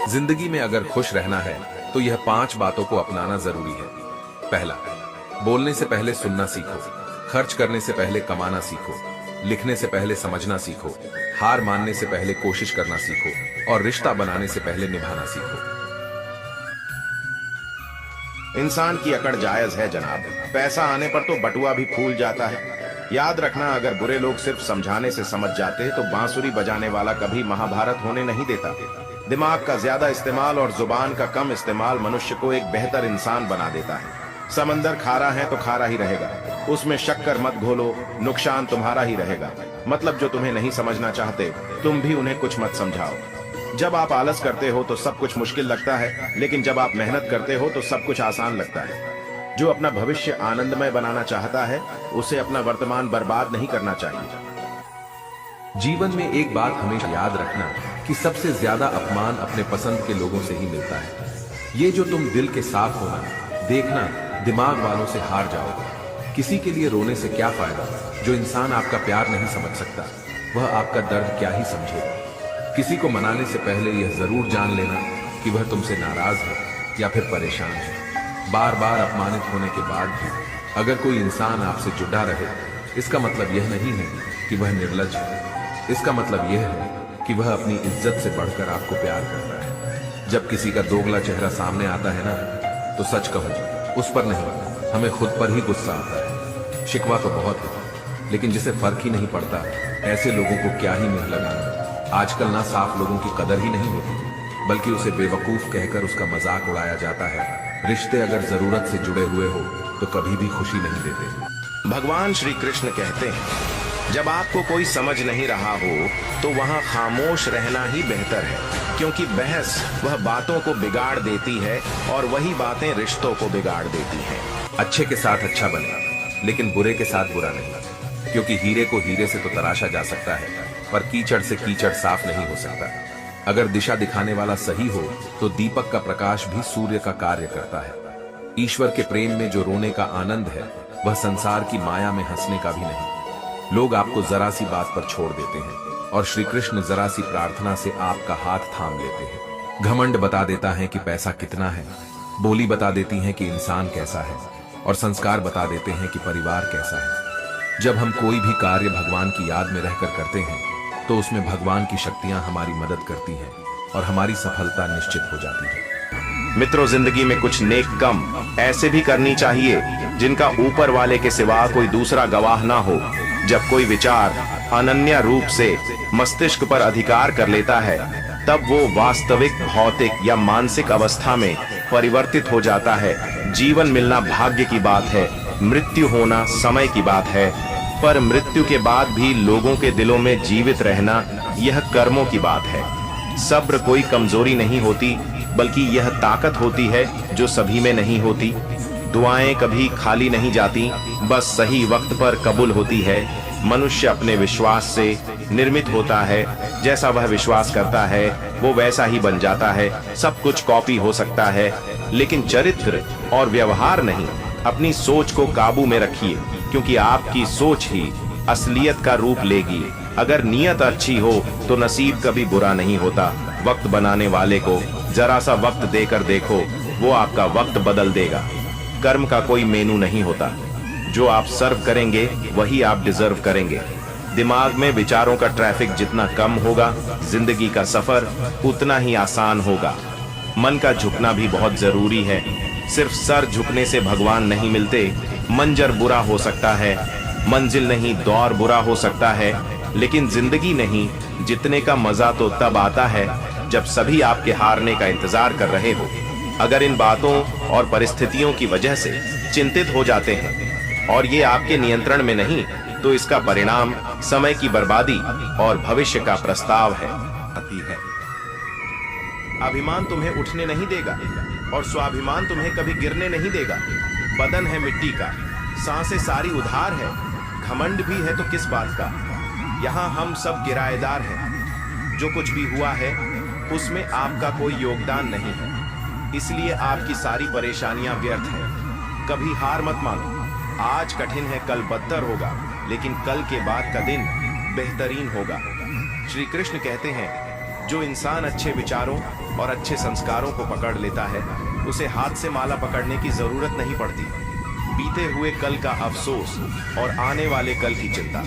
जिंदगी में अगर खुश रहना है तो यह 5 बातों को अपनाना जरूरी है। पहला, बोलने से पहले सुनना सीखो, खर्च करने से पहले कमाना सीखो, लिखने से पहले समझना सीखो, हार मानने से पहले कोशिश करना सीखो और रिश्ता बनाने से पहले निभाना सीखो। इंसान की अकड़ जायज है जनाब, पैसा आने पर तो बटुआ भी फूल जाता है। याद रखना, अगर बुरे लोग सिर्फ समझाने से समझ जाते तो बांसुरी बजाने वाला कभी महाभारत होने नहीं देता। दिमाग का ज्यादा इस्तेमाल और जुबान का कम इस्तेमाल मनुष्य को एक बेहतर इंसान बना देता है। समंदर खारा है तो खारा ही रहेगा, उसमें शक्कर मत घोलो, नुकसान तुम्हारा ही रहेगा। मतलब जो तुम्हें नहीं समझना चाहते तुम भी उन्हें कुछ मत समझाओ। जब आप आलस करते हो तो सब कुछ मुश्किल लगता है, लेकिन जब आप मेहनत करते हो तो सब कुछ आसान लगता है। जो अपना भविष्य आनंदमय बनाना चाहता है उसे अपना वर्तमान बर्बाद नहीं करना चाहिए। जीवन में एक बात हमेशा याद रखना कि सबसे ज्यादा अपमान अपने पसंद के लोगों से ही मिलता है। ये जो तुम दिल के साफ होना, देखना दिमाग वालों से हार जाओगे। किसी के लिए रोने से क्या फायदा? जो इंसान आपका प्यार नहीं समझ सकता वह आपका दर्द क्या ही समझेगा। किसी को मनाने से पहले यह जरूर जान लेना कि वह तुमसे नाराज है या फिर परेशान है। बार बार अपमानित होने के बाद भी अगर कोई इंसान आपसे जुड़ा रहे, इसका मतलब यह नहीं है कि वह निर्लज है। इसका मतलब यह है कि वह अपनी इज्जत से बढ़कर आपको प्यार करता है। जब किसी का दोगला चेहरा सामने आता है ना, तो सच कहो उस पर नहीं, हमें खुद पर ही गुस्सा आता है। शिकवा तो बहुत है, लेकिन जिसे फर्क ही नहीं पड़ता ऐसे लोगों को क्या ही मुंह लगाना। आजकल ना साफ लोगों की कदर ही नहीं होती, बल्कि उसे बेवकूफ कहकर उसका मजाक उड़ाया जाता है। रिश्ते अगर जरूरत से जुड़े हुए हो तो कभी भी खुशी नहीं देते। भगवान श्री कृष्ण कहते हैं, जब आपको कोई समझ नहीं रहा हो तो वहां खामोश रहना ही बेहतर है, क्योंकि बहस वह बातों को बिगाड़ देती है और वही बातें रिश्तों को बिगाड़ देती हैं। अच्छे के साथ अच्छा बने, लेकिन बुरे के साथ बुरा नहीं, क्योंकि हीरे को हीरे से तो तराशा जा सकता है, पर कीचड़ से कीचड़ साफ नहीं हो सकता। अगर दिशा दिखाने वाला सही हो तो दीपक का प्रकाश भी सूर्य का कार्य करता है। ईश्वर के प्रेम में जो रोने का आनंद है वह संसार की माया में हंसने का भी नहीं। लोग आपको जरा सी बात पर छोड़ देते हैं और श्री कृष्ण जरा सी प्रार्थना से आपका हाथ थाम लेते हैं। घमंड बता देता है कि पैसा कितना है, बोली बता देती है कि इंसान कैसा है, और संस्कार बता देते हैं कि परिवार कैसा है। जब हम कोई भी कार्य भगवान की याद में रहकर करते हैं तो उसमें भगवान की शक्तियां हमारी मदद करती हैं और हमारी सफलता निश्चित हो जाती है। मित्रों, जिंदगी में कुछ नेक कम ऐसे भी करनी चाहिए जिनका ऊपर वाले के सिवा कोई दूसरा गवाह ना हो। जब कोई विचार अनन्य रूप से मस्तिष्क पर अधिकार कर लेता है तब वो वास्तविक भौतिक या मानसिक अवस्था में परिवर्तित हो जाता है। जीवन मिलना भाग्य की बात है, मृत्यु होना समय की बात है, पर मृत्यु के बाद भी लोगों के दिलों में जीवित रहना यह कर्मों की बात है। सब्र कोई कमजोरी नहीं होती, बल्कि यह ताकत होती है जो सभी में नहीं होती। दुआएं कभी खाली नहीं जाती, बस सही वक्त पर कबूल होती है। मनुष्य अपने विश्वास से निर्मित होता है, जैसा वह विश्वास करता है वो वैसा ही बन जाता है। सब कुछ कॉपी हो सकता है, लेकिन चरित्र और व्यवहार नहीं। अपनी सोच को काबू में रखिए, क्योंकि आपकी सोच ही असलियत का रूप लेगी। अगर नीयत अच्छी हो तो नसीब कभी बुरा नहीं होता। वक्त बनाने वाले को जरा सा वक्त देकर देखो, वो आपका वक्त बदल देगा। कर्म का कोई मेनू नहीं होता, जो आप सर्व करेंगे वही आप डिजर्व करेंगे। दिमाग में विचारों का ट्रैफिक जितना कम होगा, जिंदगी का सफर उतना ही आसान होगा। मन का झुकना भी बहुत जरूरी है। सिर्फ सर झुकने से भगवान नहीं मिलते। मंजर बुरा हो सकता है, मंजिल नहीं दौर बुरा हो सकता है, लेकिन जिंदगी नहीं जीतने का मजा तो तब आता है जब सभी आपके हारने का इंतजार कर रहे हो। अगर इन बातों और परिस्थितियों की वजह से चिंतित हो जाते हैं और ये आपके नियंत्रण में नहीं, तो इसका परिणाम समय की बर्बादी और भविष्य का प्रस्ताव है। अभिमान तुम्हें उठने नहीं देगा और स्वाभिमान तुम्हें कभी गिरने नहीं देगा। बदन है मिट्टी का, सांसें सारी उधार है, घमंड भी है तो किस बात का। यहाँ हम सब किराएदार हैं। जो कुछ भी हुआ है उसमें आपका कोई योगदान नहीं है, इसलिए आपकी सारी परेशानियां व्यर्थ हैं। कभी हार मत मानो। आज कठिन है, कल बदतर होगा, लेकिन कल के बाद का दिन बेहतरीन होगा। श्री कृष्ण कहते हैं, जो इंसान अच्छे विचारों और अच्छे संस्कारों को पकड़ लेता है, उसे हाथ से माला पकड़ने की जरूरत नहीं पड़ती। बीते हुए कल का अफसोस और आने वाले कल की चिंता,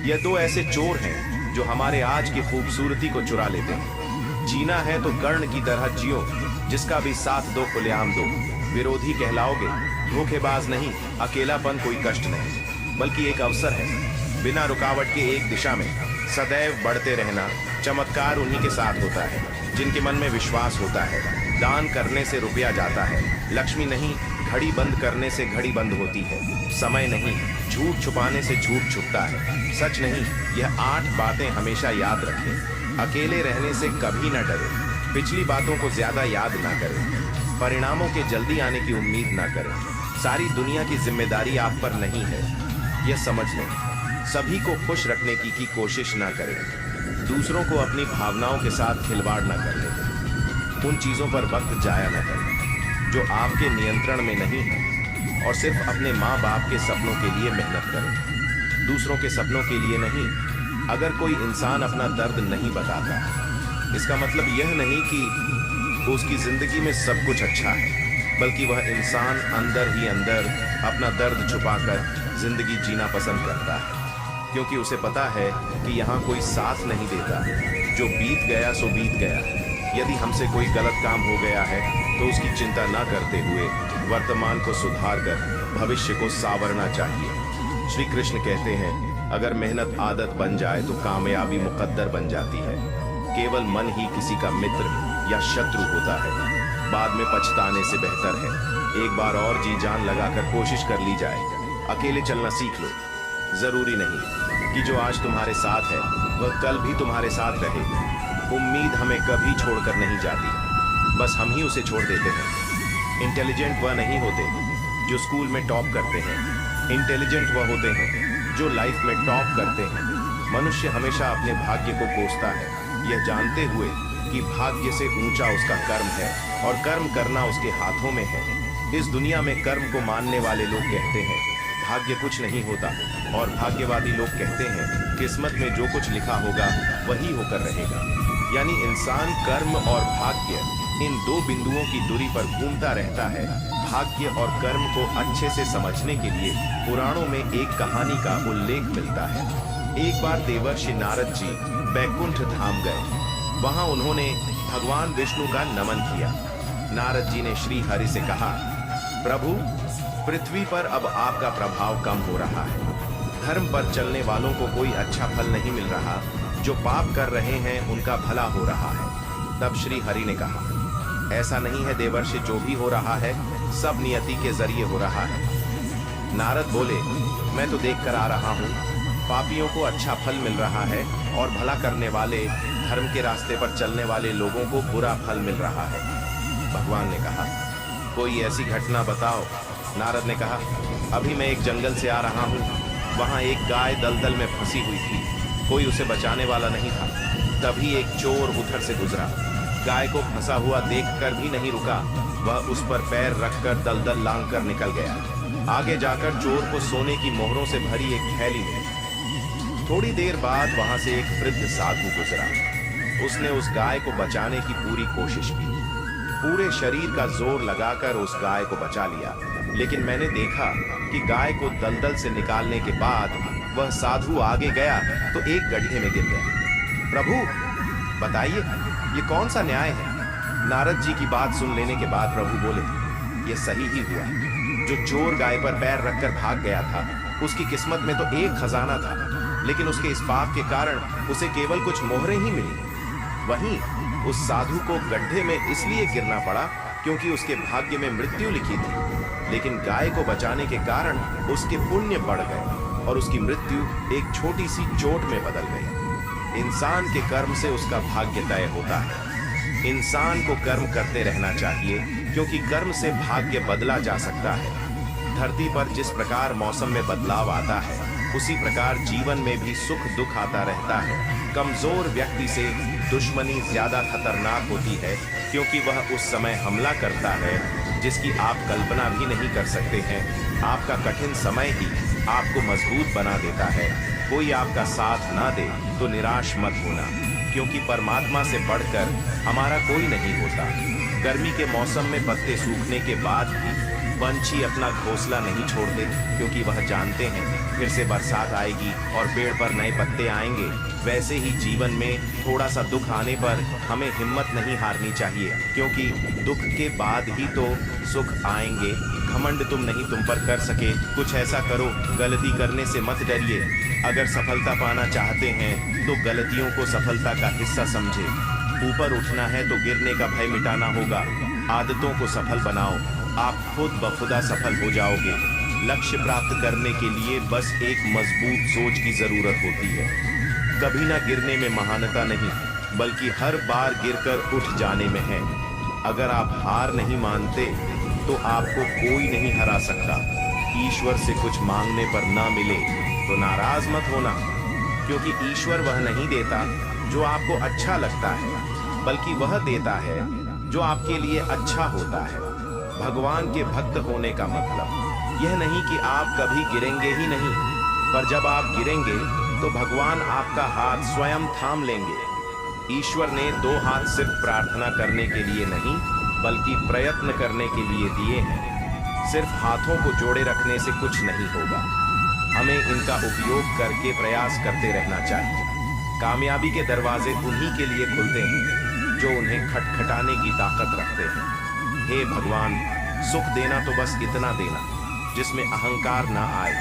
ये दो ऐसे चोर हैं जो हमारे आज की खूबसूरती को चुरा लेते हैं। जीना है तो कर्ण की तरह जियो, जिसका भी साथ दो खुलेआम दो। विरोधी कहलाओगे, धोखेबाज नहीं। अकेलापन कोई कष्ट नहीं, बल्कि एक अवसर है। बिना रुकावट के एक दिशा में सदैव बढ़ते रहना। चमत्कार उन्हीं के साथ होता है जिनके मन में विश्वास होता है। दान करने से रुपया जाता है, लक्ष्मी नहीं। घड़ी बंद करने से घड़ी बंद होती है, समय नहीं। झूठ छुपाने से झूठ छुपता है, सच नहीं। यह 8 बातें हमेशा याद रखें। अकेले रहने से कभी न डरे, पिछली बातों को ज्यादा याद ना करें, परिणामों के जल्दी आने की उम्मीद ना करें। सारी दुनिया की जिम्मेदारी आप पर नहीं है, यह समझ लें। सभी को खुश रखने की कोशिश ना करें। दूसरों को अपनी भावनाओं के साथ खिलवाड़ ना कर लें। उन चीजों पर वक्त जाया ना करें जो आपके नियंत्रण में नहीं है, और सिर्फ अपने माँ बाप के सपनों के लिए मेहनत करें, दूसरों के सपनों के लिए नहीं। अगर कोई इंसान अपना दर्द नहीं बताता, इसका मतलब यह नहीं कि उसकी जिंदगी में सब कुछ अच्छा है, बल्कि वह इंसान अंदर ही अंदर अपना दर्द छुपाकर जिंदगी जीना पसंद करता है, क्योंकि उसे पता है कि यहाँ कोई साथ नहीं देता। जो बीत गया सो बीत गया। यदि हमसे कोई गलत काम हो गया है तो उसकी चिंता न करते हुए वर्तमान को सुधार कर भविष्य को सावरना चाहिए। श्री कृष्ण कहते हैं, अगर मेहनत आदत बन जाए तो कामयाबी मुकद्दर बन जाती है। केवल मन ही किसी का मित्र या शत्रु होता है, बाद में पछताने से बेहतर है एक बार और जी जान लगाकर कोशिश कर ली जाए। अकेले चलना सीख लो। जरूरी नहीं कि जो आज तुम्हारे साथ है वह कल भी तुम्हारे साथ रहे। उम्मीद हमें कभी छोड़कर नहीं जाती, बस हम ही उसे छोड़ देते हैं। इंटेलिजेंट वह नहीं होते जो स्कूल में टॉप करते हैं, इंटेलिजेंट वह होते हैं जो लाइफ में टॉप करते हैं। मनुष्य हमेशा अपने भाग्य को कोसता है, यह जानते हुए कि भाग्य से ऊंचा उसका कर्म है और कर्म करना उसके हाथों में है। इस दुनिया में कर्म को मानने वाले लोग कहते हैं भाग्य कुछ नहीं होता, और भाग्यवादी लोग कहते हैं किस्मत में जो कुछ लिखा होगा वही होकर रहेगा। यानी इंसान कर्म और भाग्य, इन दो बिंदुओं की दूरी पर घूमता रहता है। भाग्य और कर्म को अच्छे से समझने के लिए पुराणों में एक कहानी का उल्लेख मिलता है। एक बार देवर्षि नारद जी बैकुंठ धाम गए। वहां उन्होंने भगवान विष्णु का नमन किया। नारद जी ने श्री हरि से कहा, प्रभु, पृथ्वी पर अब आपका प्रभाव कम हो रहा है। धर्म पर चलने वालों को कोई अच्छा फल नहीं मिल रहा, जो पाप कर रहे हैं उनका भला हो रहा है। तब श्री हरि ने कहा, ऐसा नहीं है देवर्षि, जो भी हो रहा है सब नियति के जरिए हो रहा है। नारद बोले, मैं तो देख कर आ रहा हूँ, पापियों को अच्छा फल मिल रहा है और भला करने वाले, धर्म के रास्ते पर चलने वाले लोगों को बुरा फल मिल रहा है। भगवान ने कहा, कोई ऐसी घटना बताओ। नारद ने कहा, अभी मैं एक जंगल से आ रहा हूँ, वहाँ एक गाय दलदल में फंसी हुई थी, कोई उसे बचाने वाला नहीं था। तभी एक चोर उधर से गुजरा, गाय को फंसा हुआ देखकर भी नहीं रुका, वह उस पर पैर रखकर दलदल लांघकर निकल गया। आगे जाकर चोर को सोने की मोहरों से भरी एक थैली मिली। थोड़ी देर बाद वहां से एक वृद्ध साधु गुजरा। उसने उस गाय को बचाने की पूरी कोशिश की, पूरे शरीर का जोर लगाकर उस गाय को बचा लिया। लेकिन मैंने देखा कि गाय को दलदल से निकालने के बाद वह साधु आगे गया तो एक गड्ढे में गिर गया। प्रभु बताइए, ये कौन सा न्याय है? नारद जी की बात सुन लेने के बाद प्रभु बोले, ये सही ही हुआ। जो चोर गाय पर पैर रखकर भाग गया था, उसकी किस्मत में तो एक खजाना था, लेकिन उसके इस पाप के कारण उसे केवल कुछ मोहरें ही मिली। वहीं उस साधु को गड्ढे में इसलिए गिरना पड़ा क्योंकि उसके भाग्य में मृत्यु लिखी थी, लेकिन गाय को बचाने के कारण उसके पुण्य बढ़ गए और उसकी मृत्यु एक छोटी सी चोट में बदल गई। इंसान के कर्म से उसका भाग्य तय होता है। इंसान को कर्म करते रहना चाहिए, क्योंकि कर्म से भाग्य बदला जा सकता है। धरती पर जिस प्रकार मौसम में बदलाव आता है, उसी प्रकार जीवन में भी सुख दुख आता रहता है। कमजोर व्यक्ति से दुश्मनी ज्यादा खतरनाक होती है, क्योंकि वह उस समय हमला करता है जिसकी आप कल्पना भी नहीं कर सकते हैं। आपका कठिन समय ही आपको मजबूत बना देता है। कोई आपका साथ ना दे तो निराश मत होना, क्योंकि परमात्मा से बढ़कर हमारा कोई नहीं होता। गर्मी के मौसम में पत्ते सूखने के बाद भी पंछी अपना घोंसला नहीं छोड़ते, क्योंकि वह जानते हैं फिर से बरसात आएगी और पेड़ पर नए पत्ते आएंगे। वैसे ही जीवन में थोड़ा सा दुख आने पर हमें हिम्मत नहीं हारनी चाहिए, क्योंकि दुख के बाद ही तो सुख आएंगे। घमंड तुम नहीं तुम पर कर सके, कुछ ऐसा करो, गलती करने से मत डरिए। अगर सफलता पाना चाहते हैं तो गलतियों को सफलता का हिस्सा समझे। ऊपर उठना है तो गिरने का भय मिटाना होगा। आदतों को सफल बनाओ, आप खुद बखुदा सफल हो जाओगे। लक्ष्य प्राप्त करने के लिए बस एक मजबूत सोच की जरूरत होती है। कभी ना गिरने में महानता नहीं, बल्कि हर बार गिरकर उठ जाने में है। अगर आप हार नहीं मानते तो आपको कोई नहीं हरा सकता। ईश्वर से कुछ मांगने पर ना मिले तो नाराज मत होना, क्योंकि ईश्वर वह नहीं देता जो आपको अच्छा लगता है, बल्कि वह देता है जो आपके लिए अच्छा होता है। भगवान के भक्त होने का मतलब यह नहीं कि आप कभी गिरेंगे ही नहीं, पर जब आप गिरेंगे तो भगवान आपका हाथ स्वयं थाम लेंगे। ईश्वर ने 2 हाथ सिर्फ प्रार्थना करने के लिए नहीं, बल्कि प्रयत्न करने के लिए दिए हैं। सिर्फ हाथों को जोड़े रखने से कुछ नहीं होगा, हमें इनका उपयोग करके प्रयास करते रहना चाहिए। कामयाबी के दरवाजे उन्हीं के लिए खुलते हैं जो उन्हें खटखटाने की ताकत रखते हैं। हे भगवान, सुख देना तो बस इतना देना जिसमें अहंकार ना आए,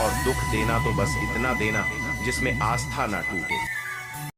और दुख देना तो बस इतना देना जिसमें आस्था ना टूटे।